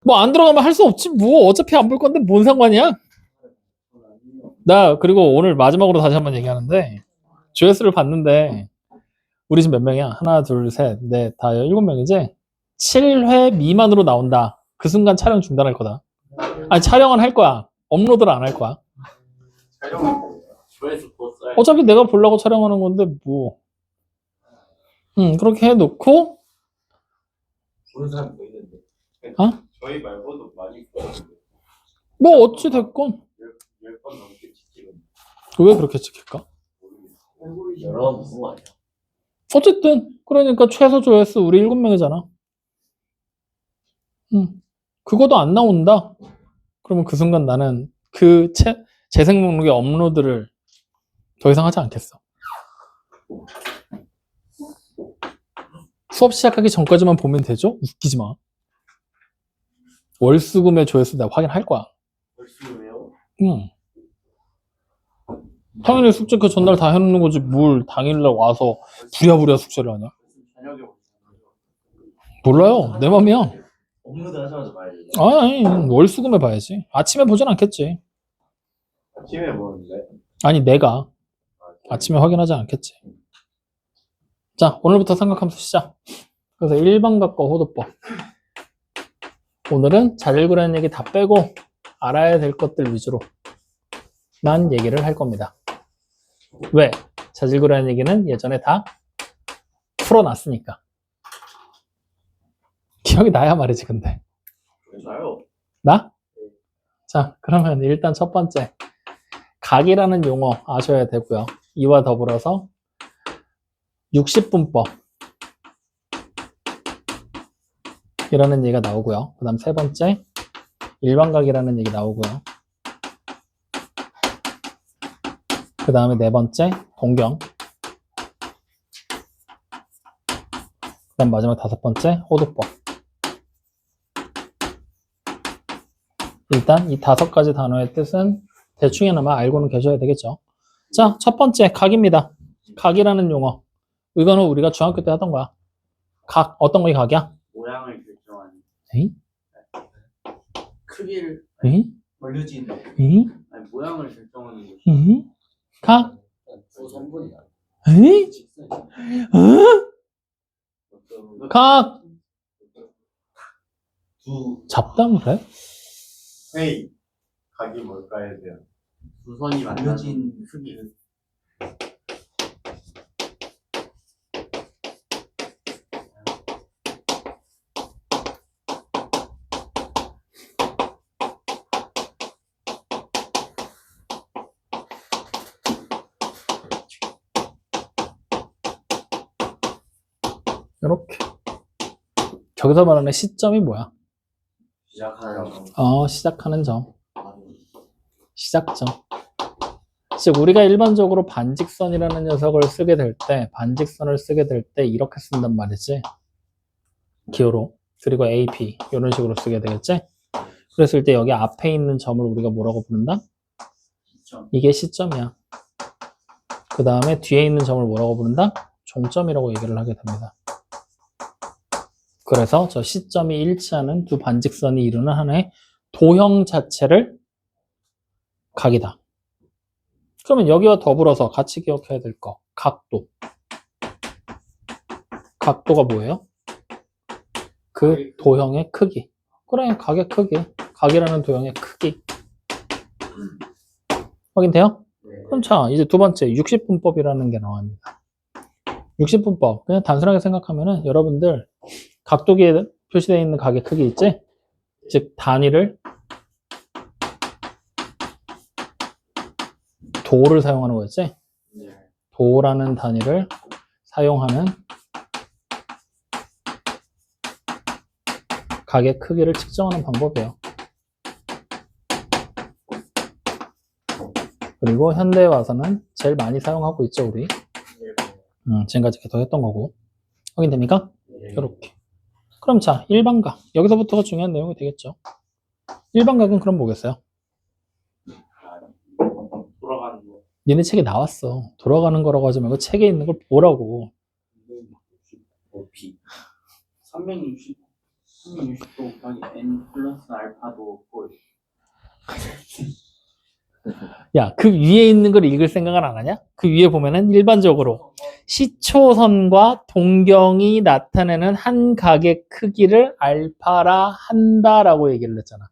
뭐 안 들어가면 할 수 없지 뭐 어차피 안 볼 건데 뭔 상관이야? 나 그리고 오늘 마지막으로 다시 한번 얘기하는데 조회수를 봤는데 우리 지금 몇 명이야? 하나 둘 셋 넷 다 7명이지? 7회 미만으로 나온다. 그 순간 촬영 중단할 거다. 아니 촬영은 할 거야. 업로드를 안 할 거야. 어차피 내가 보려고 촬영하는 건데 뭐. 그렇게 해놓고 보는 사람 보이는데. 어? 저희 말고도 많이 보는데. 뭐 어찌 됐건 10번 넘게 찍히는. 왜 그렇게 찍힐까? 여러 번 무슨 말이야? 어쨌든 그러니까 최소 조회수 우리 7명이잖아. 그거도 안 나온다. 그러면 그 순간 나는 그 재생 목록에 업로드를 더 이상 하지 않겠어. 수업 시작하기 전까지만 보면 되죠? 웃기지 마. 월수금의 조회수 내가 확인할 거야. 월수금이요? 응. 당연히 숙제 그 전날 다 해놓는 거지 뭘 당일날 와서 부랴부랴 숙제를 하냐? 저녁에 몰라요. 내 맘이야. 업로드 하자마자 봐야지. 아니 월수금에 봐야지. 아침에 보진 않겠지. 아침에 보는데. 아니 내가 아침에 확인하지 않겠지. 자 오늘부터 삼각함수 시작. 그래서 일반각과 호도법. 오늘은 자질구레한 얘기 다 빼고 알아야 될 것들 위주로 만 얘기를 할 겁니다. 왜? 자질구레한 얘기는 예전에 다 풀어놨으니까. 기억이 나야 말이지 근데. 나요? 나? 자 그러면 일단 첫 번째 각이라는 용어 아셔야 되고요. 이와 더불어서 60분법 이라는 얘기가 나오고요. 그 다음 세 번째 일반각이라는 얘기 나오고요. 그 다음에 네 번째 동경, 그 다음 마지막 다섯 번째 호도법. 일단 이 5가지 단어의 뜻은 대충이나마 알고는 계셔야 되겠죠. 자, 첫 번째 각입니다. 각이라는 용어. 이거는 우리가 중학교 때 하던 거야. 각, 어떤 거이 각이야? 모양을 결정하는. 에이? 크기를. 에이? 벌려진. 에이? 아니, 모양을 결정하는 거지. 에이? 각? 선분이야. 에이? 각! 잡담을 해? 헤이. 각이 뭘까에 대한. 두 선이 만나진 크기. 이렇게. 저기서 말하는 시점이 뭐야? 시작하는 점. 시작점. 즉 우리가 일반적으로 반직선이라는 녀석을 쓰게 될 때, 반직선을 쓰게 될 때 이렇게 쓴단 말이지. 기호로. 그리고 AP 이런 식으로 쓰게 되겠지. 그랬을 때 여기 앞에 있는 점을 우리가 뭐라고 부른다? 이게 시점이야. 그 다음에 뒤에 있는 점을 뭐라고 부른다? 종점이라고 얘기를 하게 됩니다. 그래서 저 시점이 일치하는 두 반직선이 이루는 하나의 도형 자체를 각이다. 그러면 여기와 더불어서 같이 기억해야 될 거, 각도. 각도가 뭐예요? 그 도형의 크기. 그래, 각의 크기. 각이라는 도형의 크기. 확인돼요? 그럼 자, 이제 두 번째 60분법이라는 게 나옵니다. 60분법. 그냥 단순하게 생각하면은 여러분들 각도기에 표시되어 있는 각의 크기 있지? 즉 단위를 도를 사용하는 거였지? 도라는 단위를 사용하는 각의 크기를 측정하는 방법이에요. 그리고 현대에 와서는 제일 많이 사용하고 있죠, 우리. 지금까지 계속 했던 거고. 확인됩니까? 이렇게. 그럼 자, 일반각. 여기서부터가 중요한 내용이 되겠죠. 일반각은 그럼 뭐겠어요? 돌아가는 거. 니네 책에 나왔어. 돌아가는 거라고 하지 말고 책에 있는 걸 보라고. 360. 360도 곱하기 n 플러스 알파도 꼴. 야, 그 위에 있는 걸 읽을 생각은 안 하냐? 그 위에 보면은 일반적으로 시초선과 동경이 나타내는 한 각의 크기를 알파라 한다라고 얘기를 했잖아.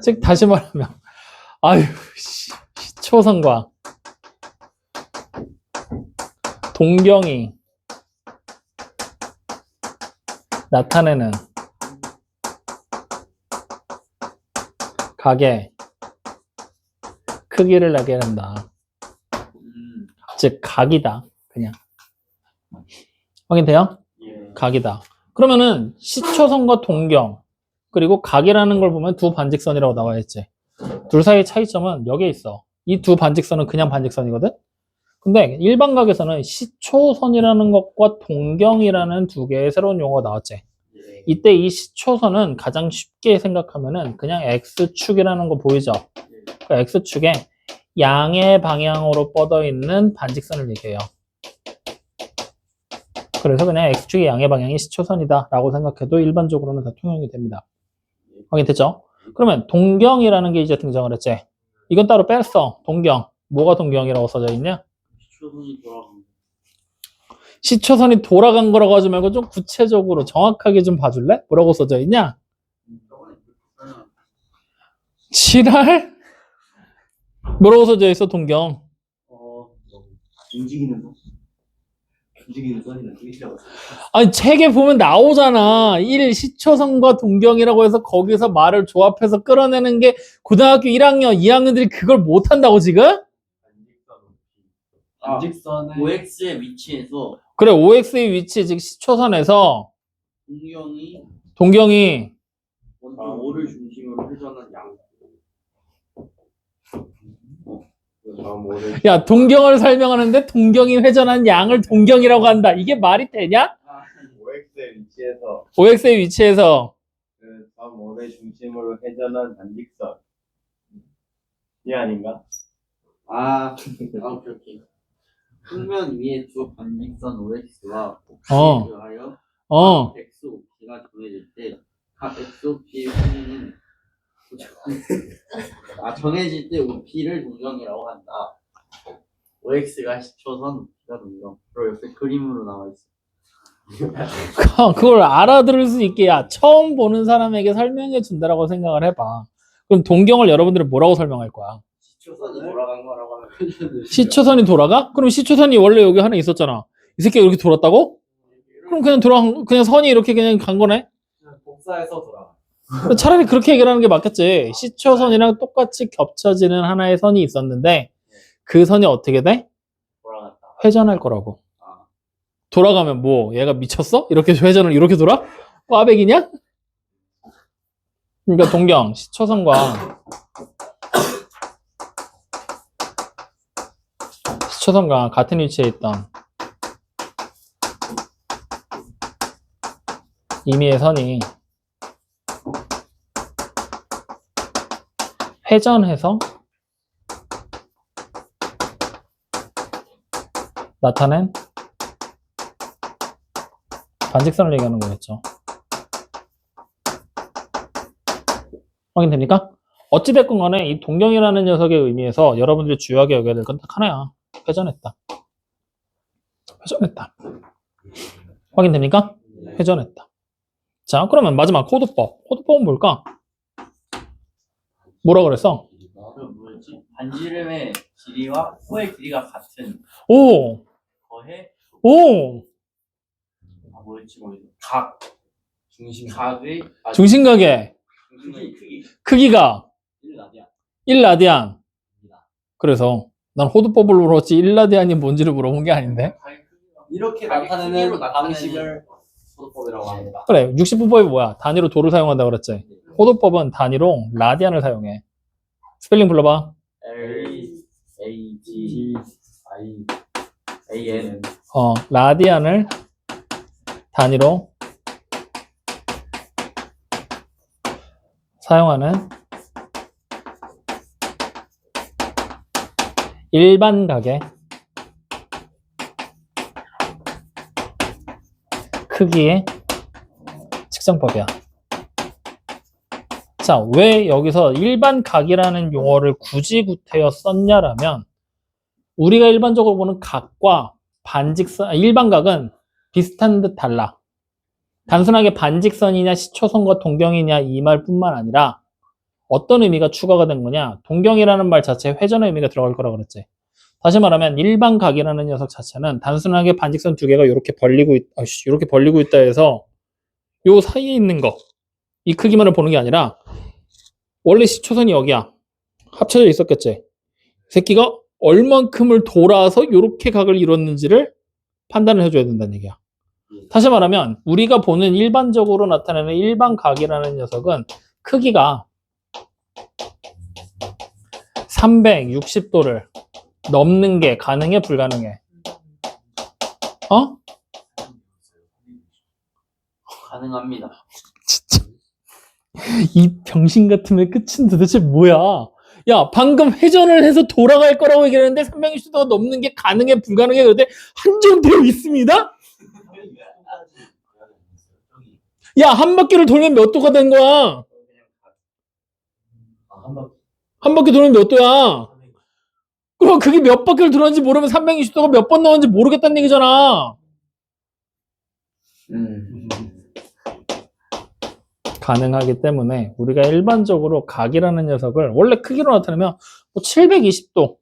즉 다시 말하면 아유 시초선과 동경이 나타내는 각의 크기를 나타낸다. 즉 각이다. 그냥 확인돼요? 예. 각이다. 그러면은 시초선과 동경 그리고 각이라는 걸 보면 두 반직선이라고 나와 있지. 둘 사이의 차이점은 여기에 있어. 이 두 반직선은 그냥 반직선이거든. 근데 일반각에서는 시초선이라는 것과 동경이라는 두 개의 새로운 용어가 나왔지. 이때 이 시초선은 가장 쉽게 생각하면은 그냥 X축이라는 거 보이죠? 그 X축에 양의 방향으로 뻗어 있는 반직선을 얘기해요. 그래서 그냥 X축의 양의 방향이 시초선이다 라고 생각해도 일반적으로는 다 통용이 됩니다. 확인됐죠? 그러면 동경이라는 게 이제 등장을 했지. 이건 따로 뺐어. 동경. 뭐가 동경이라고 써져 있냐? 시초선이 돌아가는 시초선이 돌아간 거라고 하지 말고 좀 구체적으로 정확하게 좀 봐줄래? 뭐라고 써져 있냐? 지랄? 뭐라고 써져 있어 동경? 움직이는 거? 움직이는 선이나 뜻이라고. 아니 책에 보면 나오잖아. 1 시초선과 동경이라고 해서 거기서 말을 조합해서 끌어내는 게 고등학교 1학년, 2학년들이 그걸 못한다고 지금? 반직선은 OX의 위치에서 그래 OX의 위치 즉 시초선에서 동경이 먼저 O를 중심으로 회전한 양. 야 동경을 설명하는데 동경이 회전한 양을 동경이라고 한다. 이게 말이 되냐? OX의 위치에서 OX의 위치에서 그 다음 오의 중심으로 회전한 반직선. 이 아닌가? 오케이. 평면 위에 두 반직선 OX와 어. OP에 의하여 XOP가 정해질 때 각 XOP의 크기는 정해질 때 OP를 동경이라고 한다. OX가 시초선, OP가 동경. 그리고 옆에 그림으로 나와 있어. 그걸 알아들을 수 있게 야 처음 보는 사람에게 설명해 준다라고 생각을 해봐. 그럼 동경을 여러분들은 뭐라고 설명할 거야? 시초선이 돌아간 거라고 하면 시초선이 돌아가? 그럼 시초선이 원래 여기 하나 있었잖아. 이 새끼가 이렇게 돌았다고? 그럼 그냥 선이 이렇게 그냥 간 거네? 복사해서 돌아가. 차라리 그렇게 얘기를 하는 게 맞겠지. 시초선이랑 똑같이 겹쳐지는 하나의 선이 있었는데 그 선이 어떻게 돼? 돌아갔다. 회전할 거라고. 돌아가면 뭐 얘가 미쳤어? 이렇게 회전을 이렇게 돌아? 꽈배기냐? 그러니까 동경 시초선과 같은 위치에 있던 임의의 선이 회전해서 나타낸 반직선을 얘기하는 거겠죠. 확인됩니까? 어찌됐건 간에 이 동경이라는 녀석의 의미에서 여러분들이 주요하게 여겨야 될 건 딱 하나야. 회전했다. 확인됩니까? 회전했다. 자, 그러면 마지막 코드법. 코드법은 뭘까? 뭐라 그랬어? 그 뭐였지? 반지름의 길이와 코의 길이가 같은 오! 거에 뭐였지? 각 각의 중심각의 크기 크기가 1라디안. 1라디안. 그래서 난 호드법을 물었지 1라디안이 뭔지를 물어본 게 아닌데. 이렇게 나타내는 방식을 호도법이라고 합니다. 그래, 60분법이 뭐야? 단위로 도를 사용한다고 그랬지. 호도법은 단위로 라디안을 사용해. 스펠링 불러봐. LADIAN. 라디안을 단위로 사용하는 일반각의 크기의 측정법이야. 자, 왜 여기서 일반 각이라는 용어를 굳이 구태여 썼냐라면 우리가 일반적으로 보는 각과 반직선, 일반 각은 비슷한 듯 달라. 단순하게 반직선이냐 시초선과 동경이냐 이 말뿐만 아니라 어떤 의미가 추가가 된 거냐? 동경이라는 말 자체에 회전의 의미가 들어갈 거라고 그랬지. 다시 말하면 일반 각이라는 녀석 자체는 단순하게 반직선 두 개가 이렇게 벌리고 있다 해서 요 사이에 있는 거, 이 크기만을 보는 게 아니라 원래 시초선이 여기야. 합쳐져 있었겠지. 새끼가 얼만큼을 돌아서 이렇게 각을 이뤘는지를 판단을 해줘야 된다는 얘기야. 다시 말하면 우리가 보는 일반적으로 나타내는 일반 각이라는 녀석은 크기가 360도를 넘는 게 가능해, 불가능해? 어? 가능합니다. 진짜 이 병신 같은 끝은 도대체 뭐야? 야, 방금 회전을 해서 돌아갈 거라고 얘기했는데 360도가 넘는 게 가능해, 불가능해? 그런데 한정되어 있습니다? 야, 한 바퀴를 돌면 몇 도가 된 거야? 한 바퀴 돌면 몇 도야? 그럼 그게 몇 바퀴를 돌았는지 모르면 360도가 몇 번 나왔는지 모르겠다는 얘기잖아. 가능하기 때문에 우리가 일반적으로 각이라는 녀석을 원래 크기로 나타내면 뭐 720도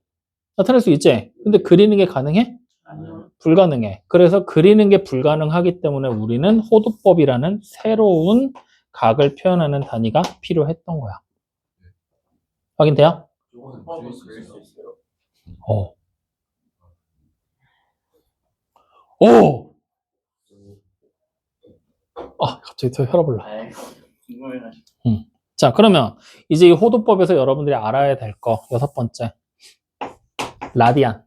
나타낼 수 있지. 근데 그리는 게 가능해? 아니요. 불가능해. 그래서 그리는 게 불가능하기 때문에 우리는 호도법이라는 새로운 각을 표현하는 단위가 필요했던 거야. 확인돼요? 호도법은 그릴 수 있어요. 어. 오! 아, 갑자기 더 혈압 올라. 아이, 궁금해가지고. 자, 그러면 이제 이 호도법에서 여러분들이 알아야 될 거, 6번째. 라디안.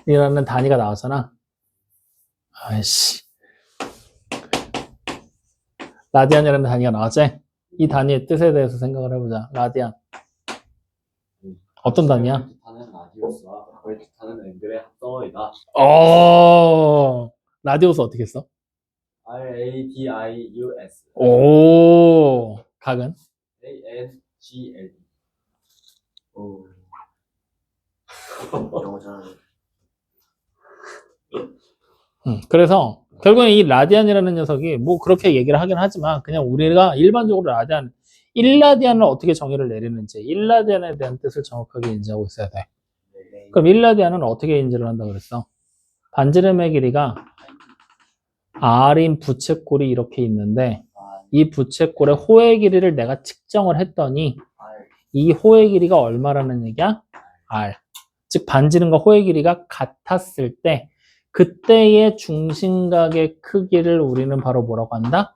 이라는 단위가 나왔잖아. 아이씨. 라디안이라는 단위가 나왔지? 이 단위의 뜻에 대해서 생각을 해보자. 라디안. 어떤 단위야? 뜻하는 라디우스와 그걸 뜻하는 앵글의 합성어이다. 라디오스 어떻게 써? RADIUS 오, 각은? ANGL. 오. 영어 잘하네. 그래서 결국엔 이 라디안이라는 녀석이 뭐 그렇게 얘기를 하긴 하지만 그냥 우리가 일반적으로 라디안 1라디안을 어떻게 정의를 내리는지 1라디안에 대한 뜻을 정확하게 인지하고 있어야 돼. 그럼 1라디안은 어떻게 인지를 한다고 그랬어? 반지름의 길이가 R인 부채꼴이 이렇게 있는데 이 부채꼴의 호의 길이를 내가 측정을 했더니 이 호의 길이가 얼마라는 얘기야? R. 즉 반지름과 호의 길이가 같았을 때 그때의 중심각의 크기를 우리는 바로 뭐라고 한다?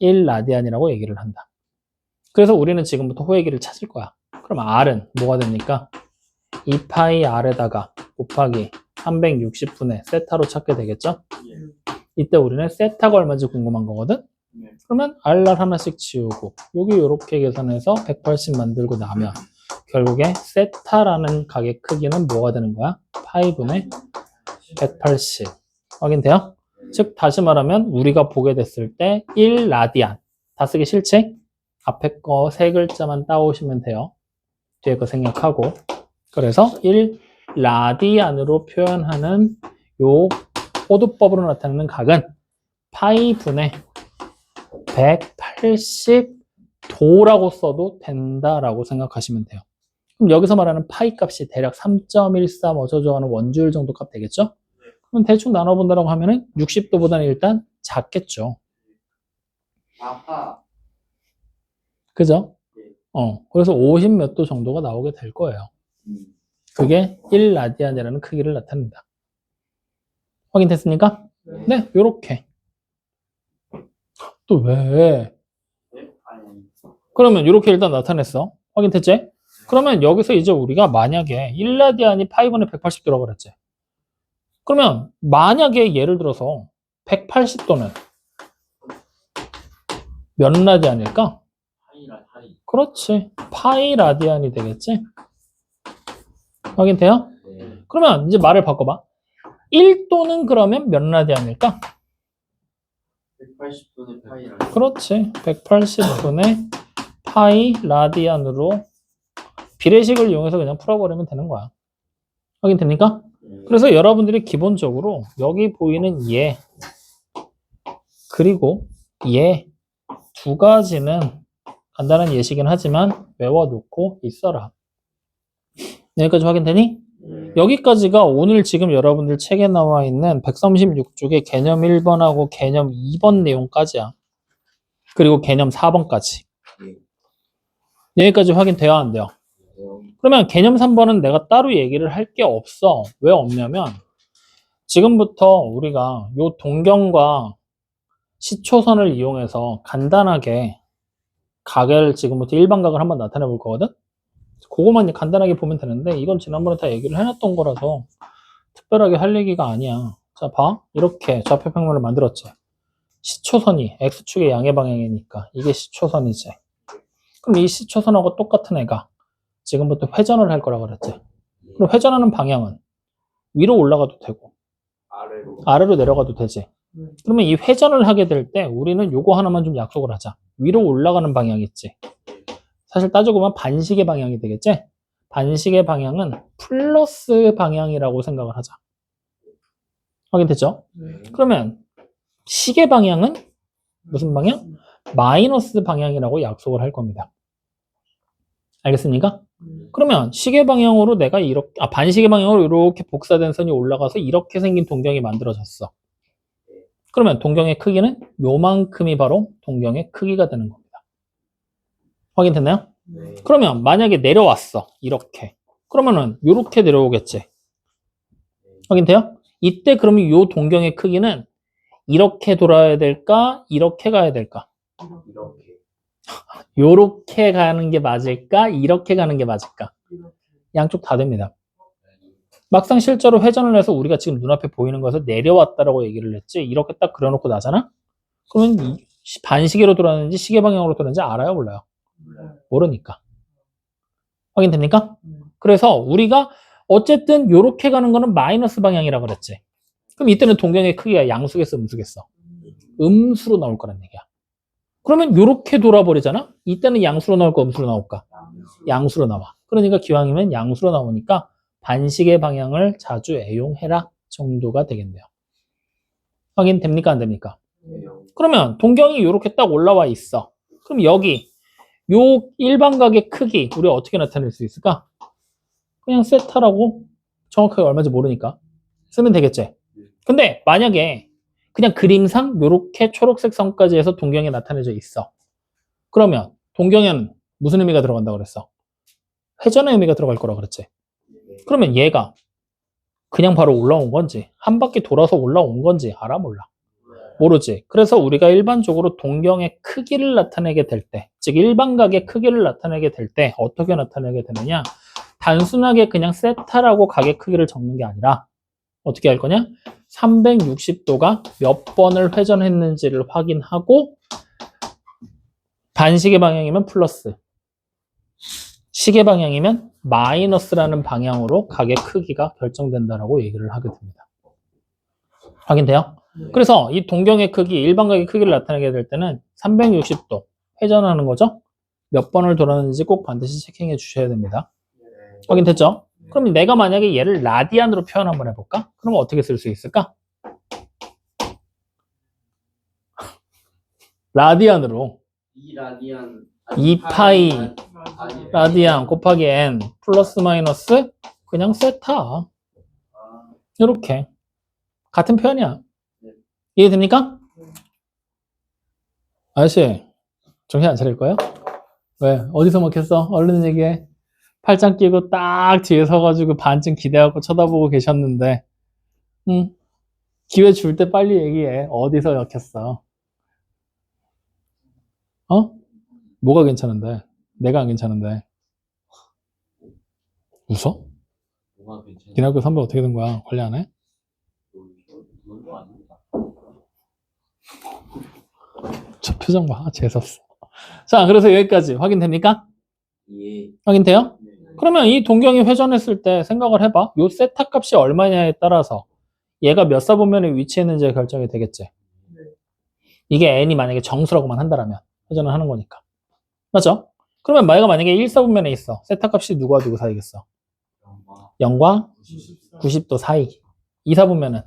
1라디안이라고 얘기를 한다. 그래서 우리는 지금부터 호의 길이를 찾을 거야. 그럼 R은 뭐가 됩니까? 2파이 R에다가 곱하기 360분의 세타로 찾게 되겠죠? 이때 우리는 세타가 얼마인지 궁금한 거거든? 그러면 R날 하나씩 지우고 여기 이렇게 계산해서 180 만들고 나면 결국에 세타라는 각의 크기는 뭐가 되는 거야? 파이분의 180. 확인돼요? 즉 다시 말하면 우리가 보게 됐을 때 1라디안 다 쓰기 싫지? 앞에 거 세 글자만 따오시면 돼요. 뒤에 거 생략하고 그래서 1라디안으로 표현하는 요 호도법으로 나타내는 각은 파이분의 180도라고 써도 된다라고 생각하시면 돼요. 그럼 여기서 말하는 파이 값이 대략 3.13 어쩌고 하는 원주율 정도 값 되겠죠? 그럼 대충 나눠본다라고 하면은 60도보다는 일단 작겠죠. 아빠. 그죠? 그래서 50 몇 도 정도가 나오게 될 거예요. 그게 1라디안이라는 크기를 나타낸다. 확인됐습니까? 네, 요렇게. 또 왜? 아니. 그러면 이렇게 일단 나타냈어. 확인됐지? 그러면 여기서 이제 우리가 만약에 1라디안이 파이분의 180도라고 그랬지. 그러면 만약에 예를 들어서 180도는 몇 라디안일까? 하이. 그렇지. 파이 라디안이 되겠지? 확인돼요? 네. 그러면 이제 말을 바꿔봐. 1도는 그러면 몇 라디안일까? 180분의 파이랑 그렇지. 180분의 파이 라디안으로 비례식을 이용해서 그냥 풀어버리면 되는 거야. 확인됩니까? 그래서 여러분들이 기본적으로 여기 보이는 얘 그리고 얘 두 가지는 간단한 예시긴 하지만 외워놓고 있어라. 여기까지 확인되니? 여기까지가 오늘 지금 여러분들 책에 나와 있는 136쪽의 개념 1번하고 개념 2번 내용까지야. 그리고 개념 4번까지. 여기까지 확인돼야 안 돼요? 그러면 개념 3번은 내가 따로 얘기를 할 게 없어. 왜 없냐면 지금부터 우리가 요 동경과 시초선을 이용해서 간단하게 각을 지금부터 일반각을 한번 나타내 볼 거거든? 그거만 간단하게 보면 되는데 이건 지난번에 다 얘기를 해놨던 거라서 특별하게 할 얘기가 아니야. 자, 봐. 이렇게 좌표평면을 만들었지. 시초선이 X축의 양의 방향이니까 이게 시초선이지. 그럼 이 시초선하고 똑같은 애가 지금부터 회전을 할 거라 그랬지. 그럼 회전하는 방향은 위로 올라가도 되고 아래로 내려가도 되지. 그러면 이 회전을 하게 될 때 우리는 요거 하나만 좀 약속을 하자. 위로 올라가는 방향 있지. 사실 따지고 보면 반시계 방향이 되겠지. 반시계 방향은 플러스 방향이라고 생각을 하자. 확인됐죠? 그러면 시계 방향은 무슨 방향? 마이너스 방향이라고 약속을 할 겁니다. 알겠습니까? 그러면 시계 방향으로 내가 이렇게 반시계 방향으로 이렇게 복사된 선이 올라가서 이렇게 생긴 동경이 만들어졌어. 그러면 동경의 크기는 요만큼이 바로 동경의 크기가 되는 겁니다. 확인됐나요? 그러면 만약에 내려왔어. 이렇게. 그러면은 요렇게 내려오겠지. 확인돼요? 이때 그러면 요 동경의 크기는 이렇게 돌아야 될까? 이렇게 가야 될까? 요렇게 가는 게 맞을까? 이렇게 가는 게 맞을까? 양쪽 다 됩니다. 막상 실제로 회전을 해서 우리가 지금 눈앞에 보이는 것을 내려왔다라고 얘기를 했지. 이렇게 딱 그려놓고 나잖아? 그러면 반시계로 돌았는지 시계 방향으로 돌았는지 알아요? 몰라요? 모르니까. 확인됩니까? 그래서 우리가 어쨌든 요렇게 가는 거는 마이너스 방향이라고 그랬지. 그럼 이때는 동경의 크기가 양수겠어, 음수겠어? 음수로 나올 거란 얘기야. 그러면 요렇게 돌아버리잖아? 이때는 양수로 나올까, 음수로 나올까? 양수로 나와. 그러니까 기왕이면 양수로 나오니까 반시계 방향을 자주 애용해라 정도가 되겠네요. 확인됩니까? 안 됩니까? 그러면 동경이 요렇게 딱 올라와 있어. 그럼 여기 요 일반각의 크기 우리가 어떻게 나타낼 수 있을까? 그냥 세타라고 정확하게 얼마인지 모르니까 쓰면 되겠지. 근데 만약에 그냥 그림상 요렇게 초록색 선까지 해서 동경이 나타내져 있어. 그러면 동경에는 무슨 의미가 들어간다고 그랬어? 회전의 의미가 들어갈 거라고 그랬지. 그러면 얘가 그냥 바로 올라온 건지 한 바퀴 돌아서 올라온 건지 알아? 몰라? 모르지. 그래서 우리가 일반적으로 동경의 크기를 나타내게 될 때, 즉 일반각의 크기를 나타내게 될 때 어떻게 나타내게 되느냐? 단순하게 그냥 세타라고 각의 크기를 적는 게 아니라 어떻게 할 거냐? 360도가 몇 번을 회전했는지를 확인하고 반시계 방향이면 플러스, 시계 방향이면 마이너스라는 방향으로 각의 크기가 결정된다라고 얘기를 하게 됩니다. 확인돼요? 그래서 이 동경의 크기, 일반각의 크기를 나타내게 될 때는 360도 회전하는 거죠? 몇 번을 돌았는지 꼭 반드시 체킹해 주셔야 됩니다. 확인됐죠? 그럼 내가 만약에 얘를 라디안으로 표현 한번 해볼까? 그럼 어떻게 쓸 수 있을까? 라디안으로 2라디안 2파이 라디안 곱하기 n 플러스 마이너스 그냥 세타. 이렇게 같은 표현이야. 이해됩니까? 아저씨 정신 안 차릴 거예요? 왜? 어디서 먹혔어? 얼른 얘기해. 팔짱 끼고 딱 뒤에 서가지고 반쯤 기대하고 쳐다보고 계셨는데 기회 줄 때 빨리 얘기해. 어디서 먹혔어? 어? 뭐가 괜찮은데? 내가 안 괜찮은데. 웃어? 니네 학교 선배 어떻게 된 거야? 관리 안 해? 저 표정 봐. 재수없어. 자, 그래서 여기까지 확인됩니까? 예. 확인돼요? 그러면 이 동경이 회전했을 때 생각을 해봐. 요 세타 값이 얼마냐에 따라서 얘가 몇 사분면에 위치했는지가 결정이 되겠지. 이게 n이 만약에 정수라고만 한다라면 회전을 하는 거니까. 맞죠? 그러면 얘가 만약에 1사분면에 있어. 세타 값이 누구와 누구 사이겠어? 0과 90도 사이. 2사분면은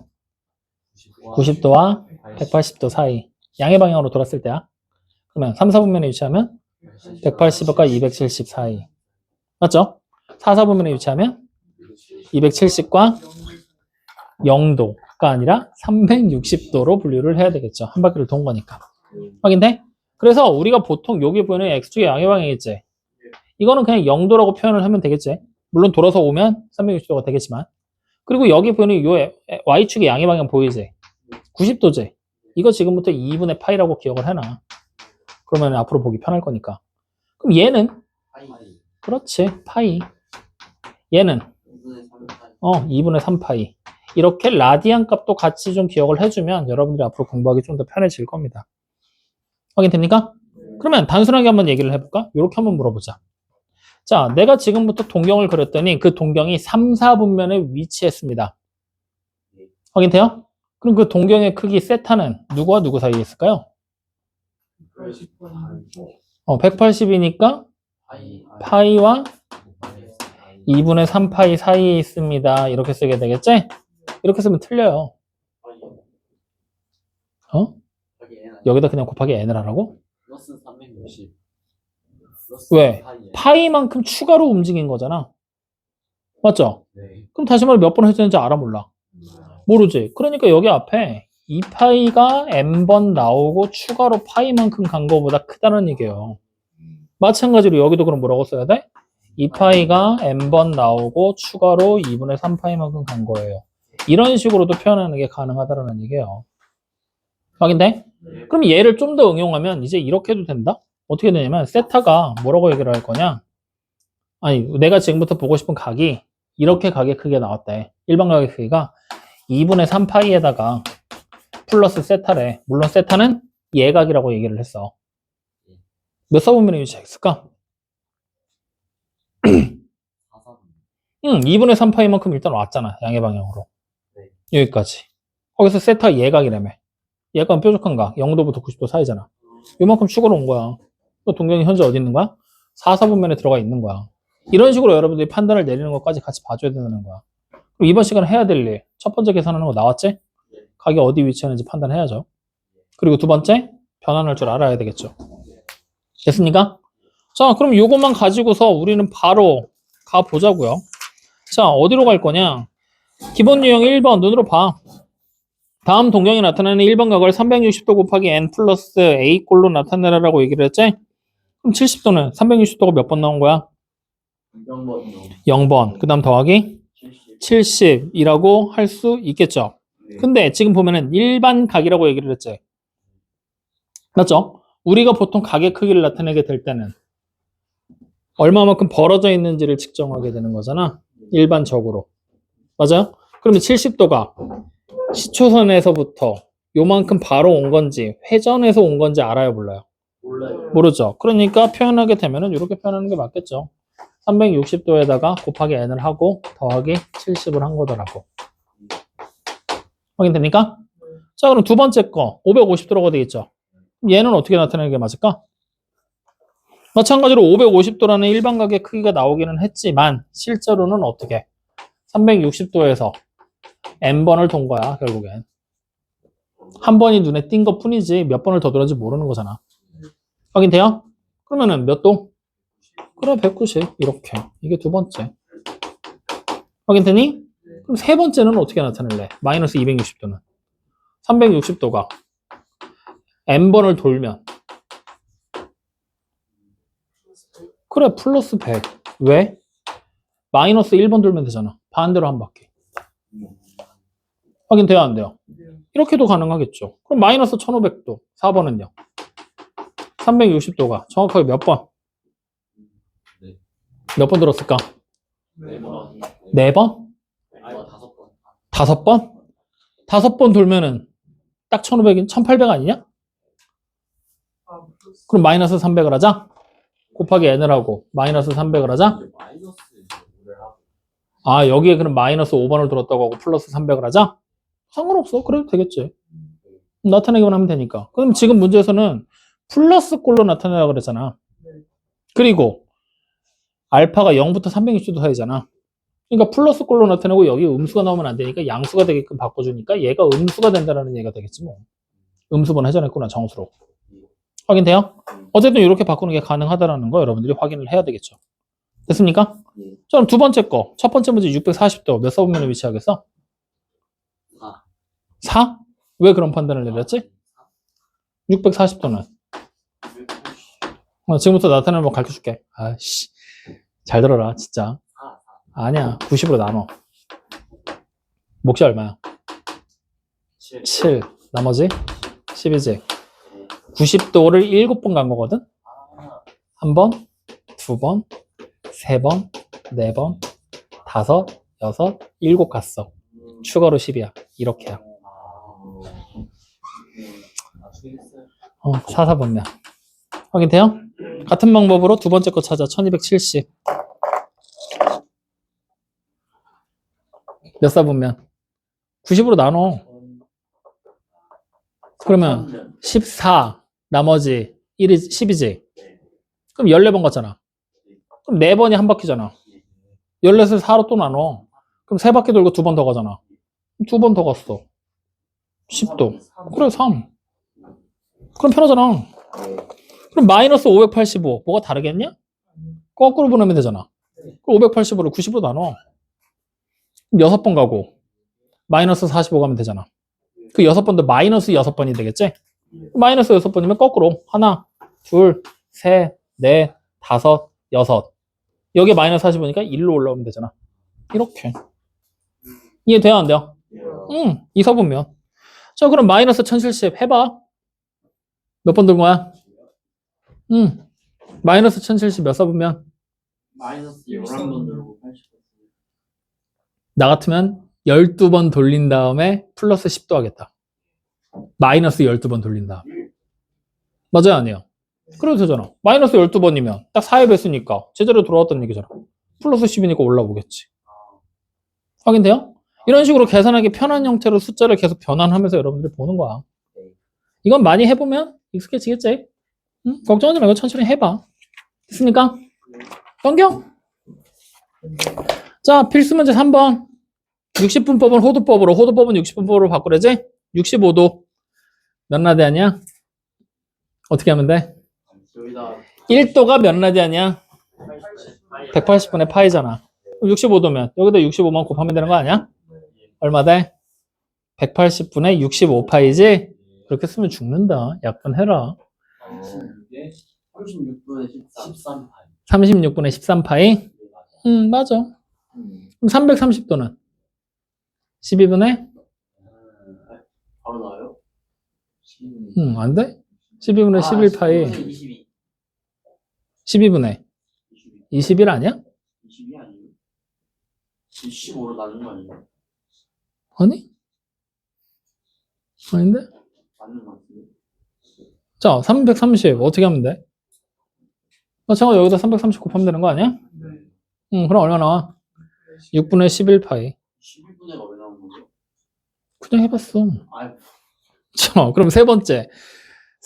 90도와 180도 사이. 양의 방향으로 돌았을 때야. 그러면 3사분면에 위치하면 180과 270 사이. 맞죠? 4사분면에 위치하면 270과 0도가 아니라 360도로 분류를 해야 되겠죠. 한 바퀴를 돈 거니까. 확인돼? 그래서 우리가 보통 여기 보이는 X축의 양의 방향이겠지. 이거는 그냥 0도라고 표현을 하면 되겠지. 물론 돌아서 오면 360도가 되겠지만. 그리고 여기 보이는 요 Y축의 양의 방향 보이지? 90도지. 이거 지금부터 2분의 파이라고 기억을 해놔. 그러면 앞으로 보기 편할 거니까. 그럼 얘는 그렇지. 파이. 얘는 2분의 3파이. 이렇게 라디안 값도 같이 좀 기억을 해주면 여러분들이 앞으로 공부하기 좀 더 편해질 겁니다. 확인됩니까? 그러면 단순하게 한번 얘기를 해볼까? 이렇게 한번 물어보자. 자, 내가 지금부터 동경을 그렸더니 그 동경이 3, 4분면에 위치했습니다. 확인돼요? 그럼 그 동경의 크기 세타는 누구와 누구 사이에 있을까요? 180이니까 파이와 2분의 3파이 사이에 있습니다. 이렇게 쓰게 되겠지? 이렇게 쓰면 틀려요. 여기다 그냥 곱하기 n을 하라고? 플러스 360. 왜? 파이만큼 추가로 움직인 거잖아. 맞죠? 네. 그럼 다시 말해 몇 번 해주는지 알아 몰라? 모르지. 그러니까 여기 앞에 2파이가 n번 나오고 추가로 파이만큼 간 거보다 크다는 얘기예요. 마찬가지로 여기도 그럼 뭐라고 써야 돼? 2파이가 n번 나오고 추가로 2분의 3파이만큼 간 거예요. 이런 식으로도 표현하는 게 가능하다는 얘기예요. 확인돼? 그럼 얘를 좀 더 응용하면 이제 이렇게 해도 된다? 어떻게 되냐면 세타가 뭐라고 얘기를 할 거냐? 아니 내가 지금부터 보고 싶은 각이 이렇게 각의 크기가 나왔대. 일반 각의 크기가 2분의 3파이에다가 플러스 세타래. 물론 세타는 예각이라고 얘기를 했어. 몇 사분면에 위치했을까? 2분의 3파이만큼 일단 왔잖아. 양의 방향으로. 여기까지. 거기서 세타 예각이라며. 예각은 뾰족한 각. 0도부터 90도 사이잖아. 이만큼 추가로 온 거야. 또 동경이 현재 어디 있는 거야? 4, 4분면에 들어가 있는 거야. 이런 식으로 여러분들이 판단을 내리는 것까지 같이 봐줘야 된다는 거야. 그리고 이번 시간에 해야 될 일. 첫 번째 계산하는 거 나왔지? 각이 어디 위치하는지 판단해야죠. 그리고 두 번째, 변환할 줄 알아야 되겠죠. 됐습니까? 자, 그럼 이것만 가지고서 우리는 바로 가보자고요. 자, 어디로 갈 거냐? 기본 유형 1번 눈으로 봐. 다음 동경이 나타나는 1번 각을 360도 곱하기 n 플러스 a 꼴로 나타내라라고 얘기를 했지? 그럼 70도는 360도가 몇 번 나온 거야? 0번. 그 다음 더하기 70이라고 할 수 있겠죠. 근데 지금 보면은 일반 각이라고 얘기를 했지. 맞죠? 우리가 보통 각의 크기를 나타내게 될 때는 얼마만큼 벌어져 있는지를 측정하게 되는 거잖아. 일반적으로. 맞아요? 그러면 70도가 시초선에서부터 요만큼 바로 온 건지 회전해서 온 건지 알아요, 몰라요? 모르죠. 그러니까 표현하게 되면은 이렇게 표현하는 게 맞겠죠. 360도에다가 곱하기 n을 하고 더하기 70을 한 거더라고. 확인됩니까? 자, 그럼 두 번째 거 550도라고 되어 있죠. 얘는 어떻게 나타내는 게 맞을까? 마찬가지로 550도라는 일반각의 크기가 나오기는 했지만 실제로는 어떻게? 360도에서 n번을 돈 거야, 결국엔. 한 번이 눈에 띈 것 뿐이지 몇 번을 더 돌았는지 모르는 거잖아. 확인돼요? 그러면은 몇 도? 그래, 190. 이렇게. 이게 두 번째. 확인되니? 그럼 세 번째는 어떻게 나타낼래? 마이너스 260도는. 360도가 n번을 돌면. 그래, 플러스 100. 왜? 마이너스 1번 돌면 되잖아. 반대로 한 바퀴. 확인돼요, 안 돼요? 이렇게도 가능하겠죠. 그럼 마이너스 1500도. 4번은요? 360도가 정확하게 몇 번? 몇 번 들었을까? 4번? 5번? 5번 돌면은 딱 1500, 1800 아니냐? 그럼 마이너스 300을 하자? 곱하기 n을 하고 마이너스 300을 하자? 아, 여기에 그럼 마이너스 5번을 들었다고 하고 플러스 300을 하자? 상관없어. 그래도 되겠지. 나타내기만 하면 되니까. 그럼 지금 문제에서는 플러스 꼴로 나타내라고 그랬잖아. 그리고 알파가 0부터 360도 사이잖아. 그러니까 플러스 꼴로 나타내고 여기 음수가 나오면 안 되니까 양수가 되게끔 바꿔주니까 얘가 음수가 된다는 얘기가 되겠지 뭐. 음수번 회전했구나 정수로. 확인돼요? 어쨌든 이렇게 바꾸는 게 가능하다는 거 여러분들이 확인을 해야 되겠죠. 됐습니까? 예. 자, 그럼 두 번째 거. 첫 번째 문제 640도 몇 사분면에 위치하겠어? 4. 4? 왜 그런 판단을 내렸지? 640도는 지금부터 나타내는 법 가르쳐줄게. 아씨, 잘 들어라 진짜. 아니야, 90으로 나눠. 몫이 얼마야? 7. 나머지 12지. 90도를 7번 간 거거든? 한 번, 두 번, 세 번, 네 번, 다섯, 여섯, 일곱 갔어. 추가로 10이야. 이렇게야. 4사분면. 확인돼요? 같은 방법으로 두 번째 거 찾아. 1270. 몇 사분면? 90으로 나눠. 그러면 14, 나머지 1이 10이지. 그럼 14번 갔잖아. 그럼 4번이 한 바퀴잖아. 14을 4로 또 나눠. 그럼 3바퀴 돌고 2번 더 가잖아. 2번 더 갔어. 10도. 그래, 3. 그럼 편하잖아. 그럼 마이너스 585. 뭐가 다르겠냐? 거꾸로 보내면 되잖아. 그럼 585를 90으로 나눠. 그럼 6번 가고 마이너스 45 가면 되잖아. 그 6번도 마이너스 6번이 되겠지? 마이너스 6번이면 거꾸로 하나, 둘, 셋, 넷, 다섯, 여섯. 여기 마이너스 45니까 1로 올라오면 되잖아. 이렇게. 이해돼요? 안 돼요? 응, 이사분면. 자, 그럼 마이너스 1070 해봐. 몇 번 들고 와? 응. 마이너스 1070 몇 사분면? 마이너스 11번 들고 80. 나 같으면 12번 돌린 다음에 플러스 10도 하겠다. 마이너스 12번 돌린 다음에. 맞아요? 아니에요? 그래도 되잖아. 마이너스 12번이면 딱 4의 배수니까 제대로 돌아왔다는 얘기잖아. 플러스 10이니까 올라오겠지. 확인돼요? 이런 식으로 계산하기 편한 형태로 숫자를 계속 변환하면서 여러분들이 보는 거야. 이건 많이 해보면 익숙해지겠지? 응? 걱정하지 말고 천천히 해봐. 됐습니까? 넘겨. 자, 필수 문제 3번. 60분법은 호도법으로, 호도법은 60분법으로 바꾸래지? 65도. 몇 라디안이야? 어떻게 하면 돼? 여기다 1도가 몇 라디안이야? 180분의 파이잖아. 65도면 여기다 65만 곱하면 되는 거 아니야? 얼마 돼? 180분의 65파이지? 그렇게 쓰면 죽는다. 약분해라. 36분에 13파이. 36분의 13파이? 맞아. 그럼 330도는? 12분의? 바로 나와요? 안 돼? 12분의 11파이. 22. 12분의 21 아니야? 22 아니에요? 15로 나눈 거 아니에요? 아니? 아닌데? 맞는 거 같은데? 자, 330 어떻게 하면 돼? 마찬가지로 여기다 330 곱하면 되는 거 아니야? 그럼 얼마 나와? 6분의 11파이. 12분의 왜 나온 거죠? 그냥 해봤어. 아유, 자, 그럼 세 번째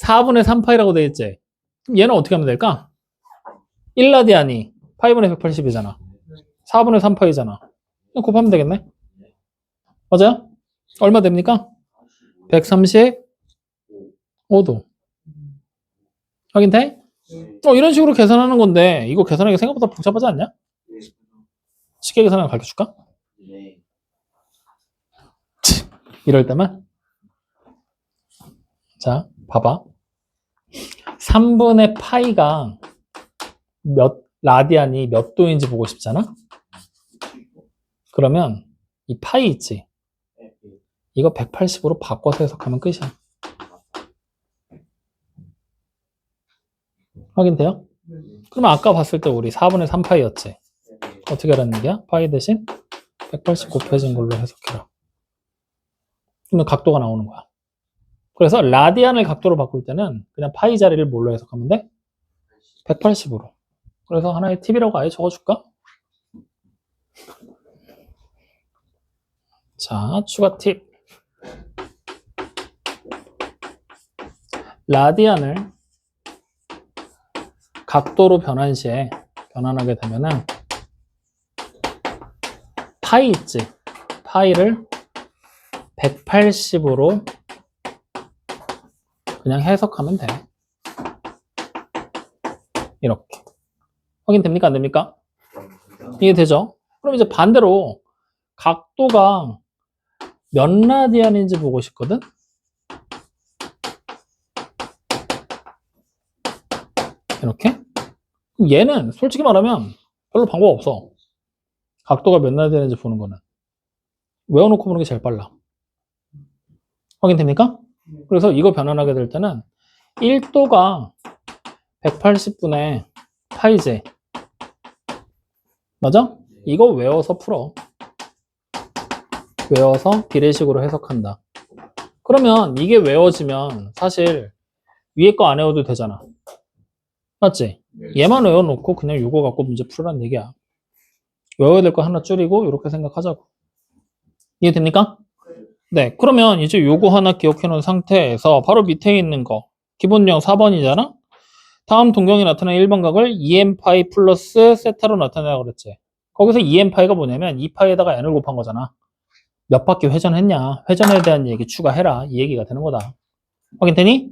4분의 3파이라고 되겠지? 그럼 얘는 어떻게 하면 될까? 1라디안이 파이분의 180이잖아. 4분의 3파이잖아. 그냥 곱하면 되겠네? 맞아요? 얼마 됩니까? 135도. 확인돼? 이런 식으로 계산하는 건데 이거 계산하기 생각보다 복잡하지 않냐? 쉽게 계산하는 거 가르쳐줄까? 네. 이럴 때만 자, 봐봐. 3분의 파이가 몇 라디안이 몇 도인지 보고 싶잖아? 그러면 이 파이 있지? 이거 180으로 바꿔서 해석하면 끝이야. 확인돼요? 그러면 아까 봤을 때 우리 4분의 3파이였지? 어떻게 하라는 얘기야? 파이 대신 180 곱해진 걸로 해석해라. 그러면 각도가 나오는 거야. 그래서 라디안을 각도로 바꿀 때는 그냥 파이 자리를 뭘로 해석하면 돼? 180으로. 그래서 하나의 팁이라고 아예 적어줄까? 자, 추가 팁. 라디안을 각도로 변환 시에 변환하게 되면은 파이 있지? 파이를 180으로 그냥 해석하면 돼. 이렇게. 확인됩니까? 안 됩니까? 이해되죠? 그럼 이제 반대로 각도가 몇 라디안인지 보고 싶거든? 이렇게? 그럼 얘는 솔직히 말하면 별로 방법 없어. 각도가 몇 라디안인지 보는 거는. 외워놓고 보는 게 제일 빨라. 확인됩니까? 그래서 이거 변환하게 될 때는 1도가 180분의 파이제. 맞아? 이거 외워서 풀어. 외워서 비례식으로 해석한다. 그러면 이게 외워지면 사실 위에 거 안 외워도 되잖아. 맞지? 얘만 외워놓고 그냥 이거 갖고 문제 풀으란 얘기야. 외워야 될 거 하나 줄이고 이렇게 생각하자고. 이해됩니까? 네. 그러면 이제 요거 하나 기억해 놓은 상태에서 바로 밑에 있는 거 기본형 4번이잖아? 다음 동경이 나타나는 1번 각을 2n파이 플러스 세타로 나타내라고 그랬지. 거기서 2n파이가 뭐냐면 2파이에다가 n을 곱한 거잖아. 몇 바퀴 회전했냐? 회전에 대한 얘기 추가해라. 이 얘기가 되는 거다. 확인되니?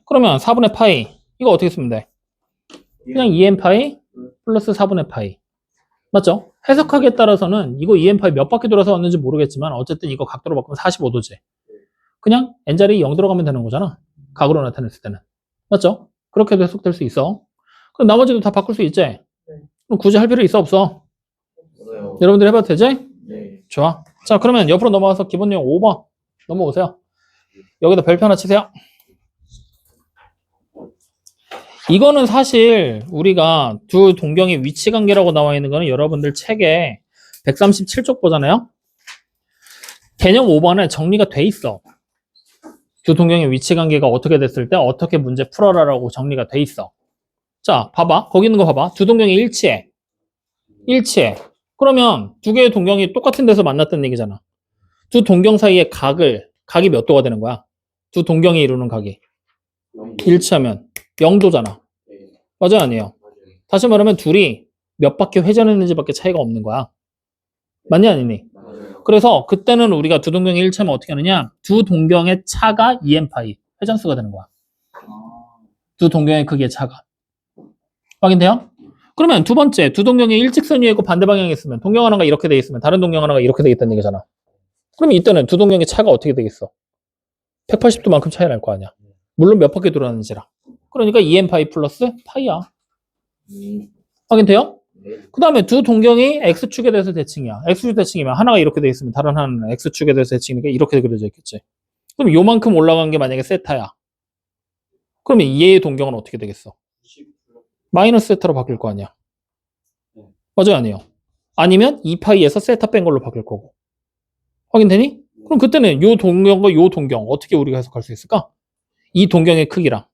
그러면 4분의 파이 이거 어떻게 쓰면 돼? 그냥 2n파이 플러스 4분의 파이. 맞죠? 해석하기에 따라서는 이거 2n파이 몇 바퀴 돌아서 왔는지 모르겠지만 어쨌든 이거 각도로 바꾸면 45도지. 그냥 n자리 0 들어가면 되는 거잖아. 각으로 나타냈을 때는. 맞죠? 그렇게도 해석될 수 있어. 그럼 나머지도 다 바꿀 수 있지? 그럼 굳이 할 필요 있어 없어? 여러분들 해봐도 되지? 네. 좋아. 자, 그러면 옆으로 넘어와서 기본용 5번 넘어오세요. 여기다 별표 하나 치세요. 이거는 사실 우리가 두 동경의 위치 관계라고 나와 있는 거는 여러분들 책에 137쪽 보잖아요. 개념 5번에 정리가 돼 있어. 두 동경의 위치 관계가 어떻게 됐을 때 어떻게 문제 풀어라라고 정리가 돼 있어. 자, 봐봐. 거기 있는 거 봐봐. 두 동경이 일치해. 일치해. 그러면 두 개의 동경이 똑같은 데서 만났다는 얘기잖아. 두 동경 사이의 각이 몇 도가 되는 거야? 두 동경이 이루는 각이. 일치하면 0도잖아. 맞아요, 아니에요? 다시 말하면 둘이 몇 바퀴 회전했는지밖에 차이가 없는 거야. 맞니, 아니니? 그래서 그때는 우리가 두 동경이 일치하면 어떻게 하느냐? 두 동경의 차가 2n파이. 회전수가 되는 거야. 두 동경의 크기의 차가. 확인돼요? 그러면 두 번째, 두 동경이 일직선 위에 있고 반대 방향에 있으면 동경 하나가 이렇게 돼 있으면 다른 동경 하나가 이렇게 되겠다는 얘기잖아. 그럼 이때는 두 동경의 차가 어떻게 되겠어? 180도만큼 차이 날 거 아니야. 물론 몇 바퀴 돌았는지라. 그러니까 2n파이 플러스 파이야. 확인돼요? 그 다음에 두 동경이 x축에 대해서 대칭이야. x축 대칭이면 하나가 이렇게 돼 있으면 다른 하나는 x축에 대해서 대칭이니까 이렇게 그려져 있겠지. 그럼 요만큼 올라간 게 만약에 세타야. 그러면 얘의 동경은 어떻게 되겠어? 마이너스 세타로 바뀔 거 아니야. 맞아요, 아니에요? 아니면 2파이에서 세타 뺀 걸로 바뀔 거고. 확인되니? 그럼 그때는 요 동경과 요 동경 어떻게 우리가 해석할 수 있을까? 이 동경의 크기랑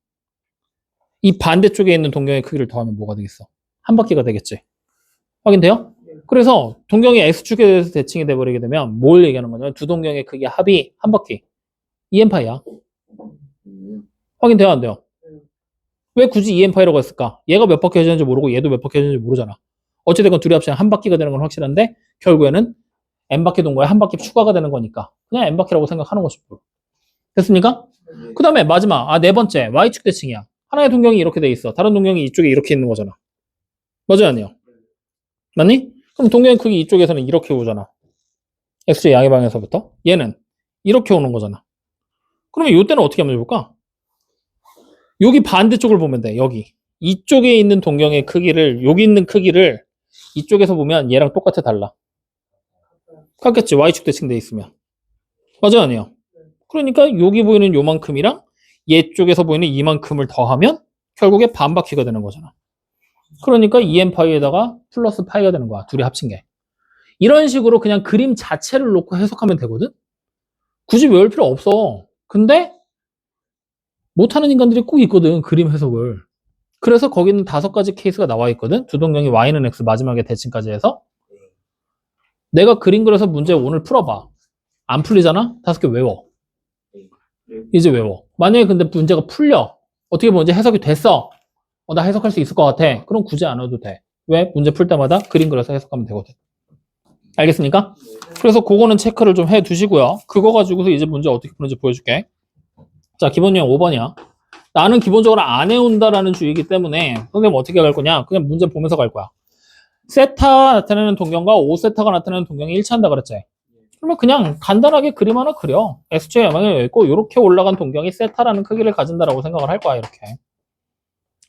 이 반대쪽에 있는 동경의 크기를 더하면 뭐가 되겠어? 한 바퀴가 되겠지. 확인돼요? 그래서 동경이 x축에 대해서 대칭이 돼버리게 되면 뭘 얘기하는 거냐면 두 동경의 크기 합이 한 바퀴 2n파이야. 확인돼요? 안 돼요? 왜 굳이 2n파이라고 했을까? 얘가 몇 바퀴 해주는지 모르고 얘도 몇 바퀴 해주는지 모르잖아. 어찌됐건 둘이 합치면 한 바퀴가 되는 건 확실한데 결국에는 n바퀴 동거에 한 바퀴 추가가 되는 거니까 그냥 n바퀴라고 생각하는 것이 뭐. 됐습니까? 그 다음에 마지막 네 번째 y축 대칭이야. 하나의 동경이 이렇게 돼 있어. 다른 동경이 이쪽에 이렇게 있는 거잖아. 맞아요, 아니에요? 맞니? 그럼 동경의 크기 이쪽에서는 이렇게 오잖아. x축 양의 방에서부터 얘는 이렇게 오는 거잖아. 그러면 이때는 어떻게 하면 좋을까? 여기 반대쪽을 보면 돼. 여기 이쪽에 있는 동경의 크기를 여기 있는 크기를 이쪽에서 보면 얘랑 똑같아 달라. 같겠지. y축 대칭돼 있으면. 맞아요, 아니에요? 그러니까 여기 보이는 요만큼이랑 얘 쪽에서 보이는 이만큼을 더하면 결국에 반바퀴가 되는 거잖아. 그러니까 2n파이에다가 플러스 파이가 되는 거야. 둘이 합친 게. 이런 식으로 그냥 그림 자체를 놓고 해석하면 되거든? 굳이 외울 필요 없어. 근데 못하는 인간들이 꼭 있거든. 그림 해석을. 그래서 거기는 5가지 케이스가 나와 있거든. 두 동경이 y는 x 마지막에 대칭까지 해서 내가 그림 그려서 문제 오늘 풀어봐. 안 풀리잖아? 5개 외워. 이제 외워. 만약에 근데 문제가 풀려. 어떻게 보면 이제 해석이 됐어. 나 해석할 수 있을 것 같아. 그럼 굳이 안 해도 돼. 왜? 문제 풀 때마다 그림 그려서 해석하면 되거든. 알겠습니까? 그래서 그거는 체크를 좀 해 두시고요. 그거 가지고서 이제 문제 어떻게 푸는지 보여줄게. 자, 기본 유형 5번이야. 나는 기본적으로 안 해온다라는 주의이기 때문에 선생님 어떻게 갈 거냐? 그냥 문제 보면서 갈 거야. 세타가 나타내는 동경과 5세타가 나타내는 동경이 일치한다 그랬지? 그러면 그냥 간단하게 그림 하나 그려. X축에 영향이 여기 있고 이렇게 올라간 동경이 세타라는 크기를 가진다라고 생각을 할 거야. 이렇게.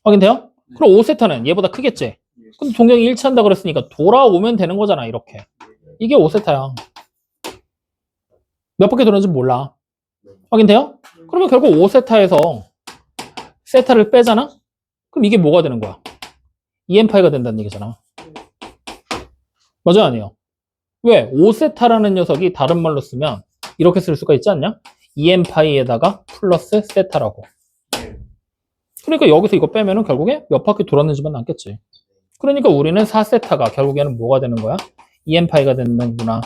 확인돼요? 그럼 5세타는 얘보다 크겠지? 근데 동경이 일치한다 그랬으니까 돌아오면 되는 거잖아. 이렇게. 이게 5세타야. 몇 바퀴 돌았는지 몰라. 확인돼요? 그러면 결국 5세타에서 세타를 빼잖아? 그럼 이게 뭐가 되는 거야? 2n파이가 된다는 얘기잖아. 맞아요? 아니에요? 왜? 5세타라는 녀석이 다른 말로 쓰면 이렇게 쓸 수가 있지 않냐? 2n파이에다가 플러스 세타라고. 그러니까 여기서 이거 빼면은 결국에 몇 바퀴 돌았는지만 남겠지. 그러니까 우리는 4세타가 결국에는 뭐가 되는 거야? 2n파이가 되는구나.